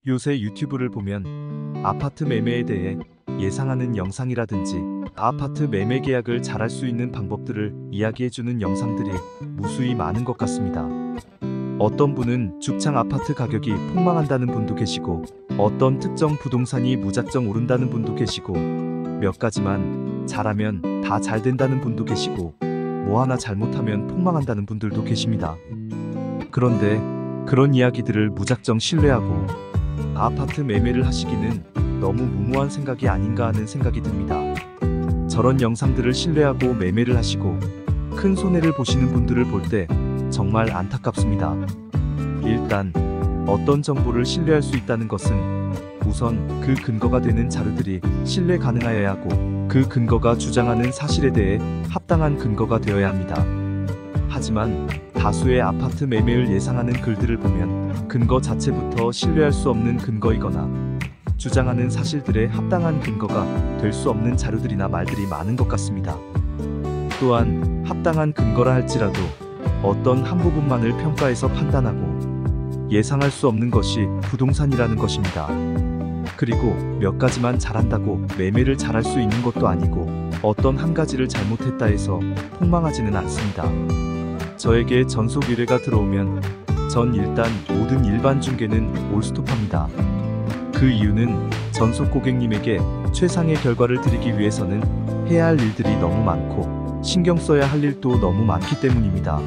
요새 유튜브를 보면 아파트 매매에 대해 예상하는 영상이라든지 아파트 매매 계약을 잘할 수 있는 방법들을 이야기해주는 영상들이 무수히 많은 것 같습니다. 어떤 분은 죽창 아파트 가격이 폭망한다는 분도 계시고, 어떤 특정 부동산이 무작정 오른다는 분도 계시고, 몇 가지만 잘하면 다 잘 된다는 분도 계시고, 뭐 하나 잘못하면 폭망한다는 분들도 계십니다. 그런데 그런 이야기들을 무작정 신뢰하고 아파트 매매를 하시기는 너무 무모한 생각이 아닌가 하는 생각이 듭니다. 저런 영상들을 신뢰하고 매매를 하시고 큰 손해를 보시는 분들을 볼 때 정말 안타깝습니다. 일단 어떤 정보를 신뢰할 수 있다는 것은 우선 그 근거가 되는 자료들이 신뢰 가능하여야 하고, 그 근거가 주장하는 사실에 대해 합당한 근거가 되어야 합니다. 하지만 다수의 아파트 매매를 예상하는 글들을 보면 근거 자체부터 신뢰할 수 없는 근거이거나 주장하는 사실들의 합당한 근거가 될 수 없는 자료들이나 말들이 많은 것 같습니다. 또한 합당한 근거라 할지라도 어떤 한 부분만을 평가해서 판단하고 예상할 수 없는 것이 부동산이라는 것입니다. 그리고 몇 가지만 잘한다고 매매를 잘할 수 있는 것도 아니고, 어떤 한 가지를 잘못했다 해서 폭망하지는 않습니다. 저에게 전속 의뢰가 들어오면 전 일단 모든 일반 중개는 올스톱합니다. 그 이유는 전속 고객님에게 최상의 결과를 드리기 위해서는 해야 할 일들이 너무 많고 신경 써야 할 일도 너무 많기 때문입니다.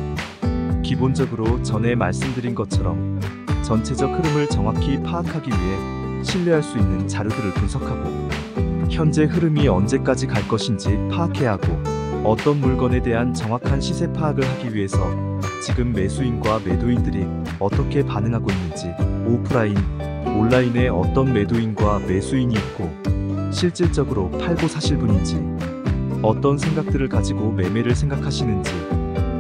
기본적으로 전에 말씀드린 것처럼 전체적 흐름을 정확히 파악하기 위해 신뢰할 수 있는 자료들을 분석하고, 현재 흐름이 언제까지 갈 것인지 파악해야 하고, 어떤 물건에 대한 정확한 시세 파악을 하기 위해서 지금 매수인과 매도인들이 어떻게 반응하고 있는지, 오프라인, 온라인에 어떤 매도인과 매수인이 있고 실질적으로 팔고 사실 분인지, 어떤 생각들을 가지고 매매를 생각하시는지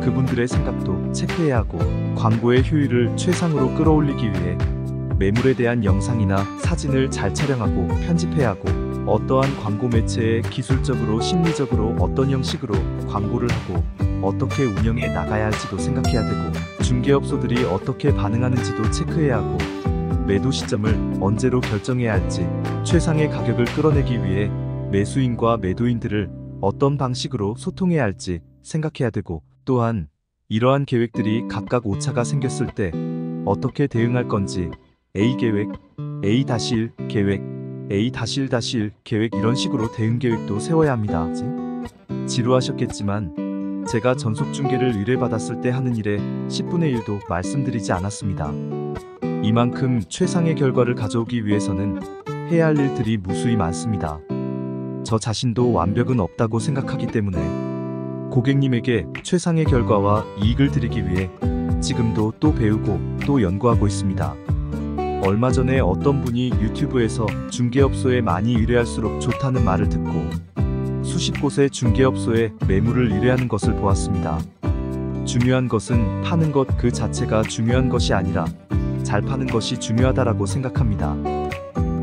그분들의 생각도 체크해야 하고, 광고의 효율을 최상으로 끌어올리기 위해 매물에 대한 영상이나 사진을 잘 촬영하고 편집해야 하고, 어떠한 광고 매체에 기술적으로 심리적으로 어떤 형식으로 광고를 하고 어떻게 운영해 나가야 할지도 생각해야 되고, 중개업소들이 어떻게 반응하는지도 체크해야 하고, 매도 시점을 언제로 결정해야 할지, 최상의 가격을 끌어내기 위해 매수인과 매도인들을 어떤 방식으로 소통해야 할지 생각해야 되고, 또한 이러한 계획들이 각각 오차가 생겼을 때 어떻게 대응할 건지, A 계획, A-1 계획, A-1-1 계획, 이런 식으로 대응 계획도 세워야 합니다. 지루하셨겠지만 제가 전속 중개를 의뢰받았을 때 하는 일의 10분의 1도 말씀드리지 않았습니다. 이만큼 최상의 결과를 가져오기 위해서는 해야 할 일들이 무수히 많습니다. 저 자신도 완벽은 없다고 생각하기 때문에 고객님에게 최상의 결과와 이익을 드리기 위해 지금도 또 배우고 또 연구하고 있습니다. 얼마 전에 어떤 분이 유튜브에서 중개업소에 많이 의뢰할수록 좋다는 말을 듣고 수십 곳의 중개업소에 매물을 의뢰하는 것을 보았습니다. 중요한 것은 파는 것 그 자체가 중요한 것이 아니라 잘 파는 것이 중요하다라고 생각합니다.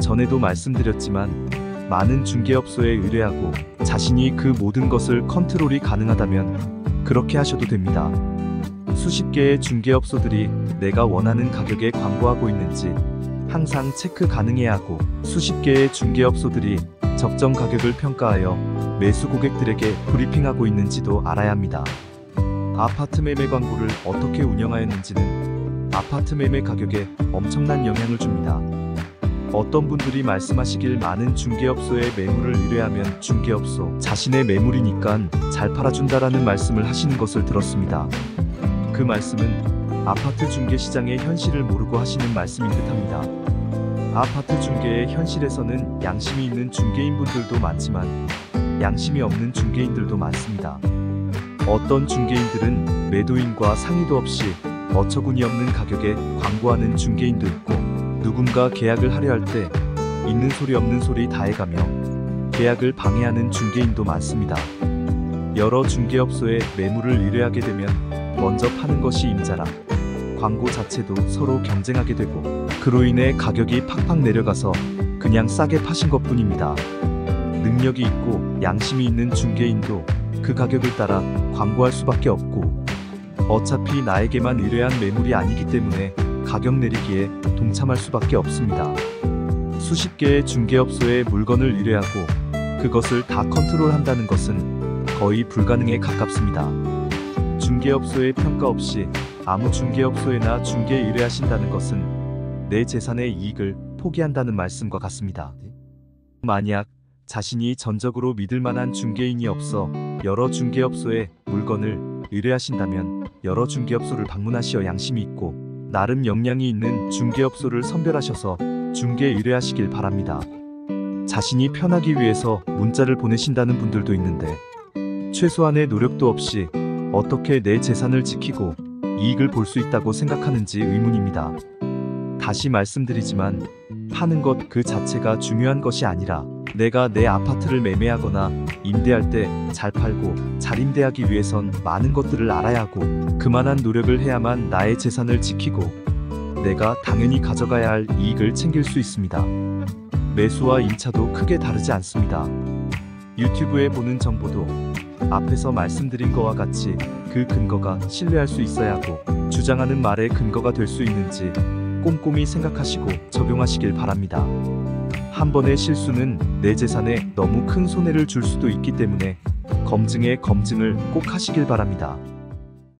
전에도 말씀드렸지만 많은 중개업소에 의뢰하고 자신이 그 모든 것을 컨트롤이 가능하다면 그렇게 하셔도 됩니다. 수십 개의 중개업소들이 내가 원하는 가격에 광고하고 있는지 항상 체크 가능해야 하고, 수십 개의 중개업소들이 적정 가격을 평가하여 매수 고객들에게 브리핑하고 있는지도 알아야 합니다. 아파트 매매 광고를 어떻게 운영하였는지는 아파트 매매 가격에 엄청난 영향을 줍니다. 어떤 분들이 말씀하시길 많은 중개업소에 매물을 의뢰하면 중개업소 자신의 매물이니까 잘 팔아준다라는 말씀을 하시는 것을 들었습니다. 그 말씀은 아파트 중개 시장의 현실을 모르고 하시는 말씀인 듯합니다. 아파트 중개의 현실에서는 양심이 있는 중개인분들도 많지만 양심이 없는 중개인들도 많습니다. 어떤 중개인들은 매도인과 상의도 없이 어처구니 없는 가격에 광고하는 중개인도 있고, 누군가 계약을 하려 할 때 있는 소리 없는 소리 다 해가며 계약을 방해하는 중개인도 많습니다. 여러 중개업소에 매물을 의뢰하게 되면 먼저 파는 것이 임자라 광고 자체도 서로 경쟁하게 되고, 그로 인해 가격이 팍팍 내려가서 그냥 싸게 파신 것뿐입니다. 능력이 있고 양심이 있는 중개인도 그 가격을 따라 광고할 수밖에 없고, 어차피 나에게만 의뢰한 매물이 아니기 때문에 가격 내리기에 동참할 수밖에 없습니다. 수십 개의 중개업소에 물건을 의뢰하고 그것을 다 컨트롤한다는 것은 거의 불가능에 가깝습니다. 중개업소의 평가 없이 아무 중개업소에나 중개 의뢰하신다는 것은 내 재산의 이익을 포기한다는 말씀과 같습니다. 만약 자신이 전적으로 믿을 만한 중개인이 없어 여러 중개업소에 물건을 의뢰하신다면 여러 중개업소를 방문하시어 양심이 있고 나름 역량이 있는 중개업소를 선별하셔서 중개 의뢰하시길 바랍니다. 자신이 편하기 위해서 문자를 보내신다는 분들도 있는데 최소한의 노력도 없이 어떻게 내 재산을 지키고 이익을 볼 수 있다고 생각하는지 의문입니다. 다시 말씀드리지만 파는 것 그 자체가 중요한 것이 아니라 내가 내 아파트를 매매하거나 임대할 때 잘 팔고 잘 임대하기 위해선 많은 것들을 알아야 하고 그만한 노력을 해야만 나의 재산을 지키고 내가 당연히 가져가야 할 이익을 챙길 수 있습니다. 매수와 임차도 크게 다르지 않습니다. 유튜브에 보는 정보도 앞에서 말씀드린 것과 같이 그 근거가 신뢰할 수 있어야 하고 주장하는 말의 근거가 될 수 있는지 꼼꼼히 생각하시고 적용하시길 바랍니다. 한 번의 실수는 내 재산에 너무 큰 손해를 줄 수도 있기 때문에 검증에 검증을 꼭 하시길 바랍니다.